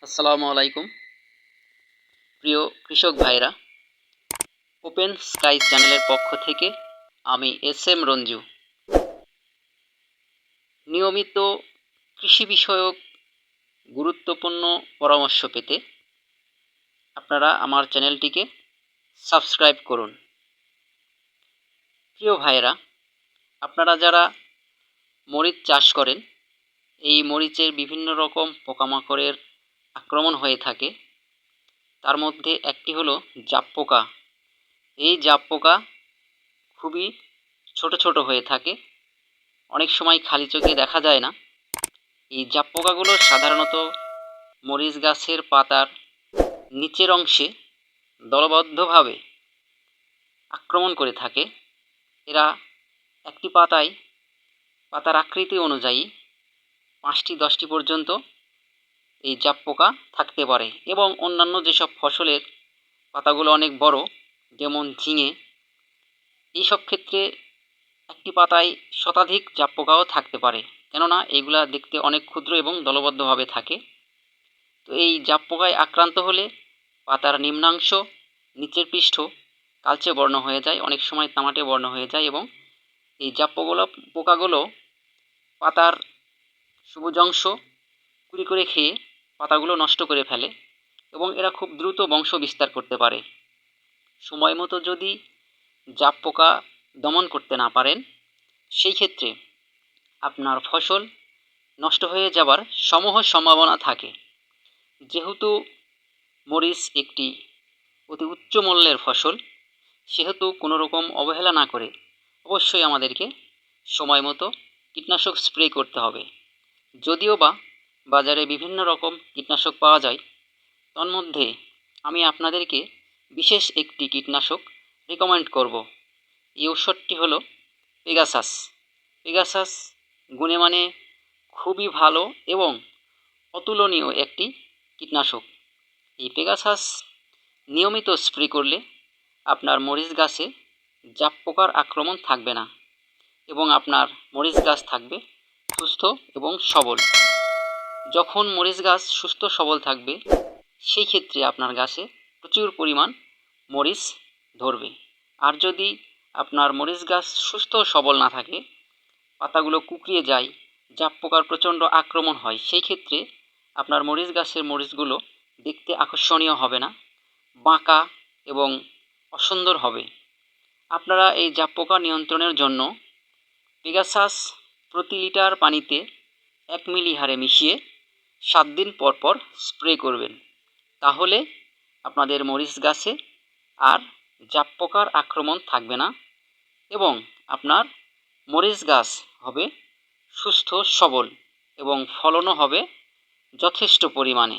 আসসালামু আলাইকুম প্রিয় কৃষক ভাইরা, ওপেন স্কাই চ্যানেলের পক্ষ থেকে আমি এস এম রঞ্জু। নিয়মিত কৃষি বিষয়ক গুরুত্বপূর্ণ পরামর্শ পেতে আপনারা আমার চ্যানেলটিকে সাবস্ক্রাইব করুন। প্রিয় ভাইরা, আপনারা যারা মরিচ চাষ করেন, এই মরিচের বিভিন্ন রকম পোকামাকড়ের আক্রমণ হয়ে থাকে। তার মধ্যে একটি হলো জাপ পোকা। এই জাপ পোকা খুবই ছোট ছোট হয়ে থাকে, অনেক সময় খালি চোখে দেখা যায় না। এই জাপ পোকাগুলো সাধারণত মরিচ গাছের পাতার নিচের অংশে দলবদ্ধভাবে আক্রমণ করে থাকে। এরা একটি পাতার আকৃতি অনুযায়ী 5-10টি পর্যন্ত এই জাপ পোকা থাকতে পারে এবং অন্যান্য যেসব ফসলের পাতাগুলো অনেক বড়, যেমন ঝিঙে, এইসব ক্ষেত্রে একটি পাতায় শতাধিক জাপ পোকাও থাকতে পারে, কেননা এগুলা দেখতে অনেক ক্ষুদ্র এবং দলবদ্ধভাবে থাকে। তো এই জাপ পোকায় আক্রান্ত হলে পাতার নিম্নাংশ, নিচের পৃষ্ঠ কালচে বর্ণ হয়ে যায়, অনেক সময় তামাটে বর্ণ হয়ে যায় এবং এই জাপ পোকাগুলো পাতার সবুজ অংশ কুড়ি করে খেয়ে পাতাগুলো নষ্ট করে ফেলে এবং এরা খুব দ্রুত বংশ বিস্তার করতে পারে। সময় মতো যদি জাপ পোকা দমন করতে না পারেন, সেই ক্ষেত্রে আপনার ফসল নষ্ট হয়ে যাবার সমূহ সম্ভাবনা থাকে। যেহেতু মরিচ একটি অতি উচ্চ মূল্যের ফসল, সেহেতু কোনো রকম অবহেলা না করে অবশ্যই আমাদেরকে সময় মতো কীটনাশক স্প্রে করতে হবে। যদিও বা বাজারে বিভিন্ন রকম কীটনাশক পাওয়া যায়, তন্মধ্যে আমি আপনাদেরকে বিশেষ একটি কীটনাশক রেকমেন্ড করব। এই ঔষধটি হলো পেগাসাস। পেগাসাস গুণে মানে খুবই ভালো এবং অতুলনীয় একটি কীটনাশক। এই পেগাসাস নিয়মিত স্প্রে করলে আপনার মরিচ গাছে জাপ পোকার আক্রমণ থাকবে না এবং আপনার মরিচ গাছ থাকবে সুস্থ এবং সবল। যখন মরিচ গাছ সুস্থ সবল থাকবে, সেই ক্ষেত্রে আপনার গাছে প্রচুর পরিমাণ মরিচ ধরবে। আর যদি আপনার মরিচ গাছ সুস্থ সবল না থাকে, পাতাগুলো কুঁকড়িয়ে যায়, জাপ পোকার প্রচণ্ড আক্রমণ হয়, সেই ক্ষেত্রে আপনার মরিচ গাছের মরিচগুলো দেখতে আকর্ষণীয় হবে না, বাঁকা এবং অসুন্দর হবে। আপনারা এই জাপ পোকা নিয়ন্ত্রণের জন্য পেগাসাস প্রতি লিটার পানিতে 1 মিলি হারে মিশিয়ে 7 দিন পর পর স্প্রে করবেন। তাহলে আপনাদের মরিচ গাছে আর জাপ পোকার আক্রমণ থাকবে না এবং আপনার মরিচ গাছ হবে সুস্থ সবল এবং ফলনও হবে যথেষ্ট পরিমাণে।